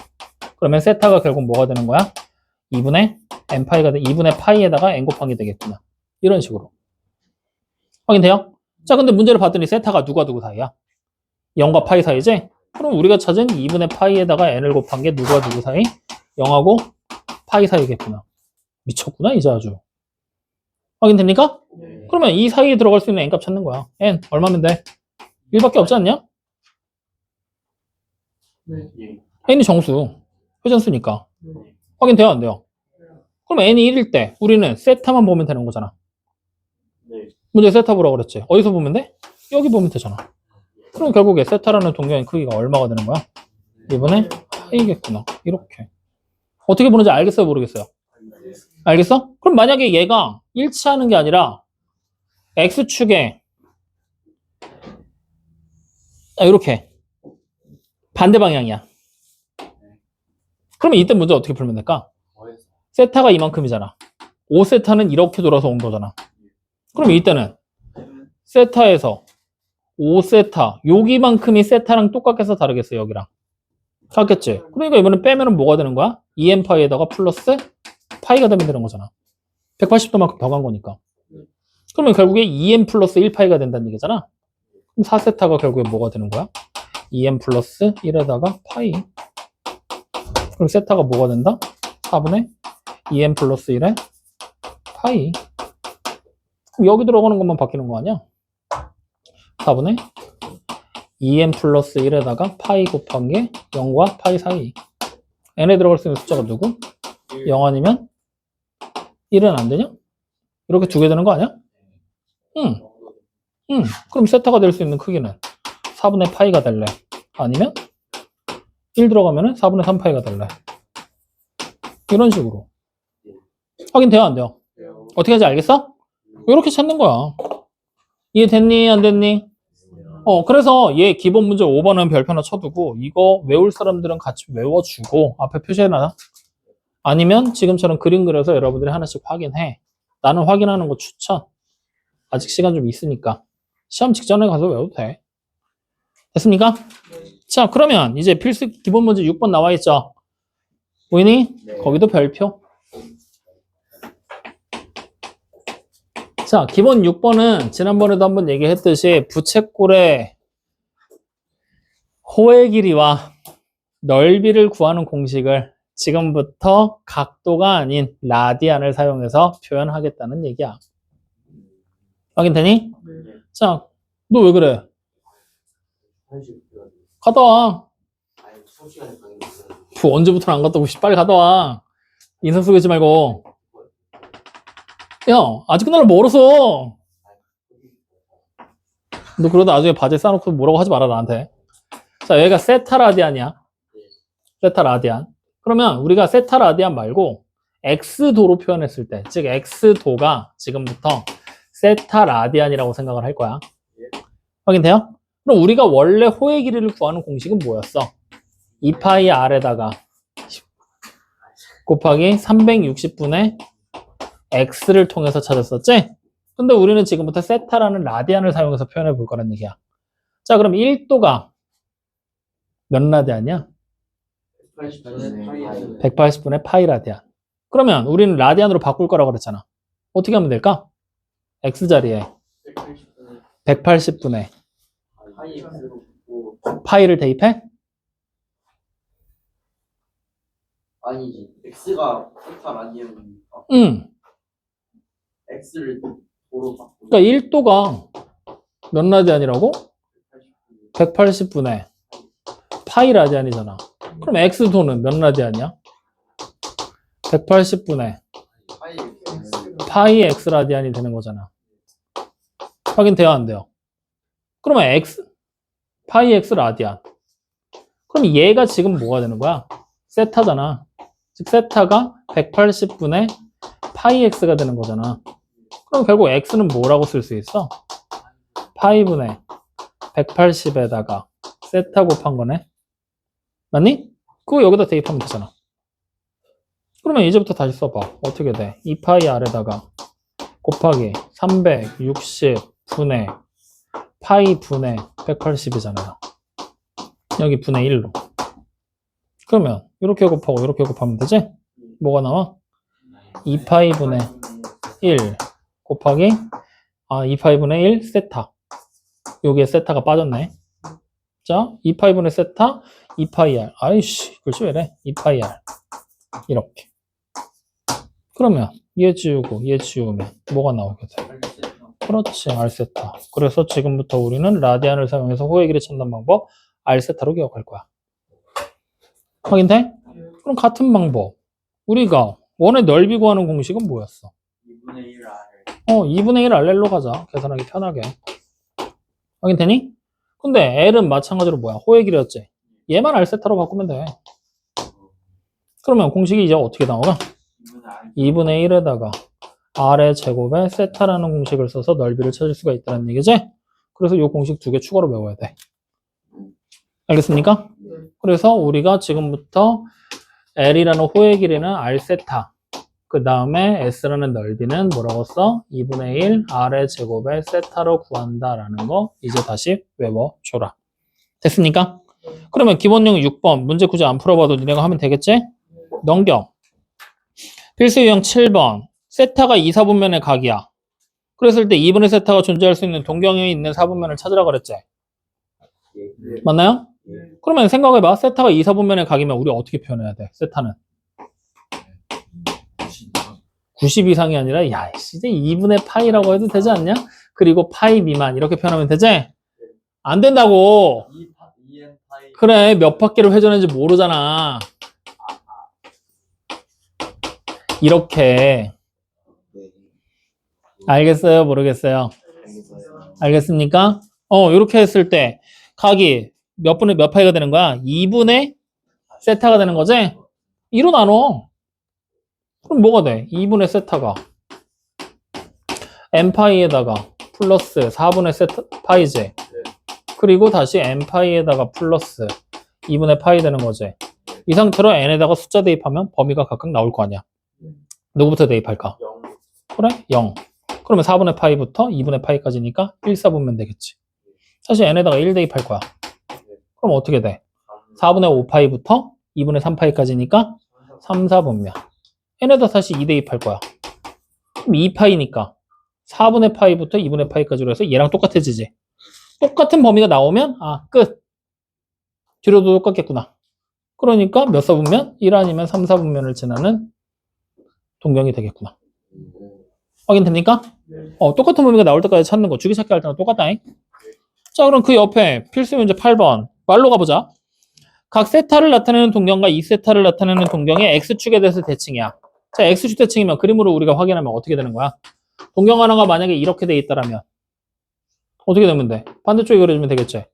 그러면 세타가 결국 뭐가 되는 거야? 2분의 n파이가 2분의 파이에다가 n 곱하기 되겠구나. 이런 식으로. 확인돼요? 자, 근데 문제를 봤더니 세타가 누가 누구 사이야? 0과 파이 사이지? 그럼 우리가 찾은 2분의 파이에다가 n을 곱한 게 누가 누구 사이? 0하고 파이 사이겠구나. 미쳤구나, 이제 아주. 확인됩니까? 그러면 이 사이에 들어갈 수 있는 n값 찾는 거야. n 얼마면 돼? 1밖에 없지 않냐? n이 정수, 회전수니까. 확인돼요, 안 돼요? 그럼 n이 1일 때 우리는 세타만 보면 되는 거잖아. 문제 세타 보라고 그랬지. 어디서 보면 돼? 여기 보면 되잖아. 그럼 결국에 세타라는 동경의 크기가 얼마가 되는 거야? 2분의 파이겠구나. 이렇게. 어떻게 보는지 알겠어요? 모르겠어요? 알겠어? 그럼 만약에 얘가 일치하는 게 아니라 X축에 이렇게 반대 방향이야. 그러면 이때 문제 어떻게 풀면 될까? 세타가 이만큼이잖아. 5세타는 이렇게 돌아서 온 거잖아. 그럼 이때는 세타에서 5세타 여기만큼이 세타랑 똑같게 해서 다르겠어. 여기랑 같겠지. 그러니까 이번엔 빼면은 뭐가 되는 거야? 2n파이에다가 플러스 파이가 되는 거잖아. 180도만큼 더 간 거니까. 그러면 결국에 2n 플러스 1파이가 된다는 얘기잖아. 그럼 4세타가 결국에 뭐가 되는 거야? 2n 플러스 1에다가 파이. 그럼 세타가 뭐가 된다? 4분의 2n 플러스 1에 파이. 그럼 여기 들어가는 것만 바뀌는 거 아니야? 4분의 2n 플러스 1에다가 파이 곱한 게 0과 파이 사이. n에 들어갈 수 있는 숫자가 누구? 0 아니면 1은 안 되냐? 이렇게 두 개 되는 거 아니야? 응. 그럼 세타가 될 수 있는 크기는 4분의 파이가 될래? 아니면 1 들어가면은 4분의 3파이가 될래? 이런 식으로. 확인돼요? 안 돼요? 어떻게 하지 알겠어? 이렇게 찾는 거야. 이해됐니? 안 됐니? 그래서 얘 기본 문제 5번은 별표나 쳐두고 이거 외울 사람들은 같이 외워주고 앞에 표시해놔. 아니면 지금처럼 그림 그려서 여러분들이 하나씩 확인해. 나는 확인하는 거 추천. 아직 시간 좀 있으니까 시험 직전에 가서 외워도 돼. 됐습니까? 자, 그러면 이제 필수 기본 문제 6번 나와 있죠? 보이니? 거기도 별표. 자, 기본 6번은 지난번에도 한번 얘기했듯이 부채꼴의 호의 길이와 넓이를 구하는 공식을 지금부터 각도가 아닌 라디안을 사용해서 표현하겠다는 얘기야. 확인되니? 자, 너 왜 그래? 갔다 와. 언제부터 안 갔다 오고 빨리 갔다 와. 인상 쓰고 있지 말고. 야, 아직 끝날 멀었어. 너 그러다 나중에 바지에 싸놓고 뭐라고 하지 마라 나한테. 자, 여기가 세타 라디안이야. 세타 라디안. 그러면 우리가 세타 라디안 말고 x도로 표현했을 때, 즉 x도가 지금부터 세타 라디안이라고 생각을 할 거야. 확인돼요? 그럼 우리가 원래 호의 길이를 구하는 공식은 뭐였어? 2파이 r에다가 곱하기 360분의 x를 통해서 찾았었지? 근데 우리는 지금부터 세타라는 라디안을 사용해서 표현해 볼 거란 얘기야. 자, 그럼 1도가 몇 라디안이야? 180분의 파이 라디안. 그러면 우리는 라디안으로 바꿀 거라고 그랬잖아. 어떻게 하면 될까? x자리에 180분의 파이 x로 붙고 파이를 대입해? 아니지 x가 세타 라디언이니까 응. x를 도로 바꾸고 그러니까 1도가 몇 라디안이라고? 180분의 파이 라디안이잖아. 그럼 x도는 몇 라디안이야? 180분의 파이 x 파이 x 라디안이 되는 거잖아. 확인돼요, 안 돼요? 그러면 파이 x 라디안. 그럼 얘가 지금 뭐가 되는 거야? 세타잖아. 즉 세타가 180분의 파이 x가 되는 거잖아. 그럼 결국 x는 뭐라고 쓸 수 있어? 파이분의 180에다가 세타 곱한 거네. 맞니? 그거 여기다 대입하면 되잖아. 그러면 이제부터 다시 써봐. 어떻게 돼? 2파이 r에다가 곱하기 360분의 파이 분의 180이잖아요. 여기 분의 1로. 그러면 이렇게 곱하고 이렇게 곱하면 되지? 뭐가 나와? 2파이 분의 1 곱하기 2파이 분의 1 세타. 여기에 세타가 빠졌네. 자, 2파이 분의 세타 2파이 r. 아이씨, 글씨 왜래? 2파이 r. 이렇게. 그러면 얘 지우고 얘 지우면 뭐가 나오게 돼? 그렇지, r세타. 그래서 지금부터 우리는 라디안을 사용해서 호의 길이 찾는 방법 r세타로 기억할 거야. 확인돼? 그럼 같은 방법. 우리가 원의 넓이 구하는 공식은 뭐였어? 2분의 1 r 2분의 1 rl로 가자. 계산하기 편하게. 확인되니? 근데 L은 마찬가지로 뭐야? 호의 길이였지? 얘만 r세타로 바꾸면 돼. 그러면 공식이 이제 어떻게 나오나? 2분의 1에다가 r의 제곱에 세타라는 공식을 써서 넓이를 찾을 수가 있다는 얘기지? 그래서 이 공식 두 개 추가로 외워야 돼. 알겠습니까? 그래서 우리가 지금부터 L이라는 호의 길이는 r세타, 그 다음에 S라는 넓이는 뭐라고 써? 2분의 1 r의 제곱에 세타로 구한다라는 거 이제 다시 외워줘라. 됐습니까? 그러면 기본용 6번 문제 굳이 안 풀어봐도 니네가 하면 되겠지? 넘겨. 필수 유형 7번 세타가 2, 4분면의 각이야. 그랬을 때 2분의 세타가 존재할 수 있는 동경이 있는 4분면을 찾으라 그랬지? 맞나요? 그러면 생각해봐. 세타가 2, 4분면의 각이면 우리 어떻게 표현해야 돼? 세타는 90 이상이 아니라 야 이제 2분의 파이라고 해도 되지 않냐? 그리고 파이 미만 이렇게 표현하면 되지? 안 된다고. 2n 파이 그래, 몇 바퀴를 회전했는지 모르잖아. 이렇게. 알겠어요? 모르겠어요? 알겠습니까? 이렇게 했을 때 각이 몇 분의 몇 파이가 되는 거야? 2분의 세타가 되는 거지? 2로 나눠. 그럼 뭐가 돼? 2분의 세타가 n파이에다가 플러스 4분의 세타 파이지. 그리고 다시 n파이에다가 플러스 2분의 파이 되는 거지. 이 상태로 n에다가 숫자 대입하면 범위가 각각 나올 거 아니야. 누구부터 대입할까? 0 그래? 0. 그러면 4분의 파이부터 2분의 파이까지니까 1, 4분면 되겠지. 다시 n에다가 1 대입할 거야. 그럼 어떻게 돼? 4분의 5파이부터 2분의 3파이까지니까 3, 4분면. n에다 다시 2 대입할 거야. 그럼 2파이니까 4분의 파이부터 2분의 파이까지로 해서 얘랑 똑같아지지. 똑같은 범위가 나오면 끝. 뒤로도 똑같겠구나. 그러니까 몇 사분면? 1 아니면 3, 4분면을 지나는 동경이 되겠구나. 확인됩니까? 똑같은 범위가 나올 때까지 찾는 거 주기찾기 할 때랑 똑같다잉. 자, 그럼 그 옆에 필수 문제 8번 말로 가보자. 각 세타를 나타내는 동경과 2세타를 나타내는 동경의 x축에 대해서 대칭이야. 자, x축 대칭이면 그림으로 우리가 확인하면 어떻게 되는 거야? 동경 하나가 만약에 이렇게 돼 있다라면 어떻게 되면 돼? 반대쪽에 그려주면 되겠지?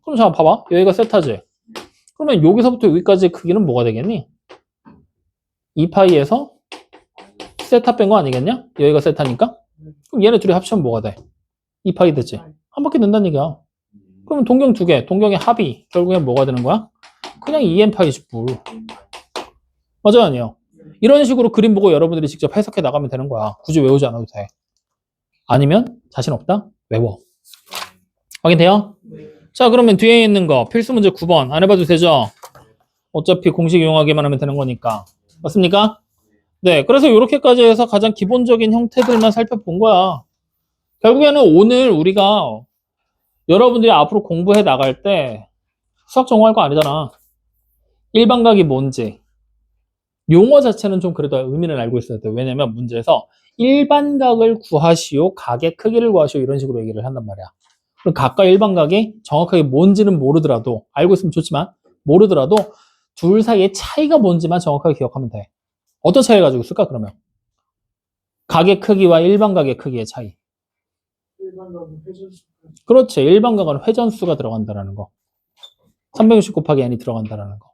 그럼 자, 봐봐. 여기가 세타지? 그러면 여기서부터 여기까지의 크기는 뭐가 되겠니? 2파이에서 세타 뺀 거 아니겠냐? 여기가 세타니까? 그럼 얘네 둘이 합치면 뭐가 돼? 2파이 되지? 한 바퀴 는다는 얘기야. 그러면 동경 두 개, 동경의 합이 결국엔 뭐가 되는 거야? 그냥 2n파이지 뿔. 맞아요, 아니에요? 이런 식으로 그림 보고 여러분들이 직접 해석해 나가면 되는 거야. 굳이 외우지 않아도 돼. 아니면 자신 없다? 외워. 확인돼요? 자, 그러면 뒤에 있는 거 필수 문제 9번 안 해봐도 되죠? 어차피 공식 이용하기만 하면 되는 거니까. 맞습니까? 네, 그래서 이렇게까지 해서 가장 기본적인 형태들만 살펴본 거야. 결국에는 오늘 우리가 여러분들이 앞으로 공부해 나갈 때 수학 전공할 거 아니잖아. 일반각이 뭔지. 용어 자체는 좀 그래도 의미를 알고 있어야 돼. 왜냐면 문제에서 일반각을 구하시오, 각의 크기를 구하시오 이런 식으로 얘기를 한단 말이야. 그럼 각과 일반각이 정확하게 뭔지는 모르더라도 알고 있으면 좋지만 모르더라도 둘 사이의 차이가 뭔지만 정확하게 기억하면 돼. 어떤 차이를 가지고 있을까 그러면? 각의 크기와 일반각의 크기의 차이. 일반적인 회전수. 그렇지. 일반각은 회전수가 들어간다라는 거. 360 곱하기 n이 들어간다라는 거.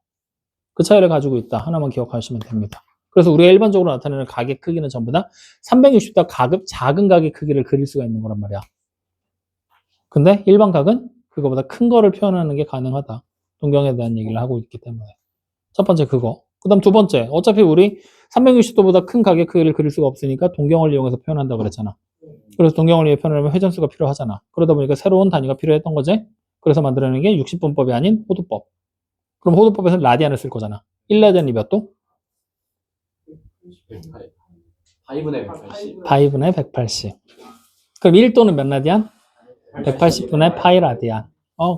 그 차이를 가지고 있다. 하나만 기억하시면 됩니다. 그래서 우리가 일반적으로 나타내는 각의 크기는 전부 다 360도 가급 작은 각의 크기를 그릴 수가 있는 거란 말이야. 근데 일반각은 그거보다 큰 거를 표현하는 게 가능하다. 동경에 대한 얘기를 하고 있기 때문에. 첫 번째 그거. 그 다음 두 번째. 어차피 우리 360도보다 큰 각의 크기를 그릴 수가 없으니까 동경을 이용해서 표현한다고 그랬잖아. 그래서 동경을 이용해 표현하려면 회전수가 필요하잖아. 그러다 보니까 새로운 단위가 필요했던 거지. 그래서 만들어낸 게 60분법이 아닌 호두법. 그럼 호두법에서는 라디안을 쓸 거잖아. 1라디안이 몇 도? 5분의 180. 파이분의 180. 그럼 1도는 몇 라디안? 180분의 파이 라디안.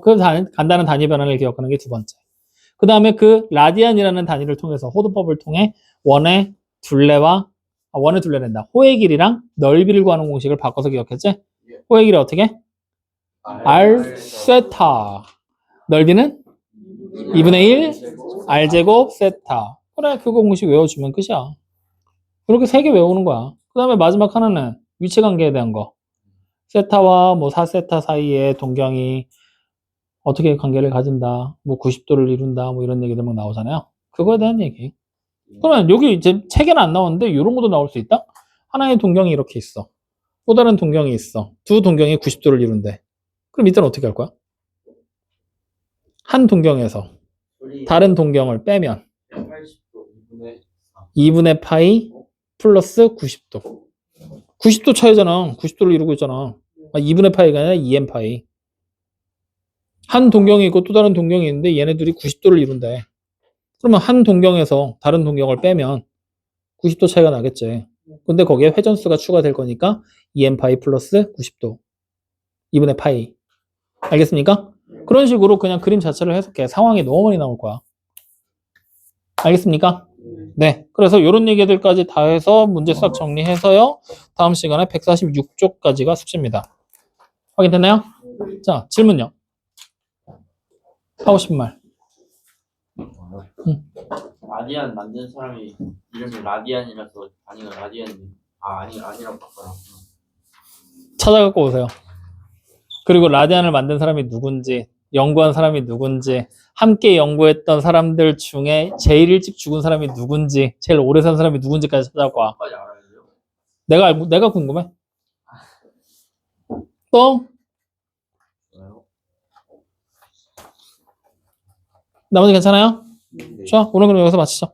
그 간단한 단위 변화를 기억하는 게 두 번째. 그 다음에 그 라디안이라는 단위를 통해서 호두법을 통해 원의 둘레란다. 호의 길이랑 넓이를 구하는 공식을 바꿔서 기억했지? 호의 길이 어떻게? r 세타. 넓이는 2분의 1 r 제곱 세타. 그래, 그거 공식 외워주면 끝이야. 이렇게 세 개 외우는 거야. 그 다음에 마지막 하나는 위치관계에 대한 거. 세타와 뭐 4세타 사이에 동경이 어떻게 관계를 가진다, 뭐 90도를 이룬다, 뭐 이런 얘기들 막 나오잖아요. 그거에 대한 얘기. 그러면 여기 이제 책에는 안 나오는데 이런 것도 나올 수 있다? 하나의 동경이 이렇게 있어. 또 다른 동경이 있어. 두 동경이 90도를 이룬대. 그럼 이때는 어떻게 할 거야? 한 동경에서 다른 동경을 빼면 180도 2분의 2분의 파이 플러스 90도. 90도 차이잖아. 90도를 이루고 있잖아. 2분의 파이가 아니라 2n 파이. 한 동경이 있고 또 다른 동경이 있는데 얘네 둘이 90도를 이룬대. 그러면 한 동경에서 다른 동경을 빼면 90도 차이가 나겠지. 근데 거기에 회전수가 추가될 거니까 2n 파이 플러스 90도. 2분의 파이. 알겠습니까? 그런 식으로 그냥 그림 자체를 해석해. 상황이 너무 많이 나올 거야. 알겠습니까? 네. 그래서 이런 얘기들까지 다 해서 문제 싹 정리해서요. 다음 시간에 146쪽까지가 숙제입니다. 확인됐나요? 자, 질문요. 하고 싶은 말. 라디안 만든 사람이 이름이 라디안이라서 아니가 라디안이 아니라고 바꿔라. 찾아갖고 오세요. 그리고 라디안을 만든 사람이 누군지, 연구한 사람이 누군지, 함께 연구했던 사람들 중에 제일 일찍 죽은 사람이 누군지, 제일 오래 산 사람이 누군지까지 찾아갖고 와. 까지 알아야 돼요? 내가 궁금해. 또? 왜요? 나머지 괜찮아요? 좋아. 오늘 그럼 여기서 마치죠.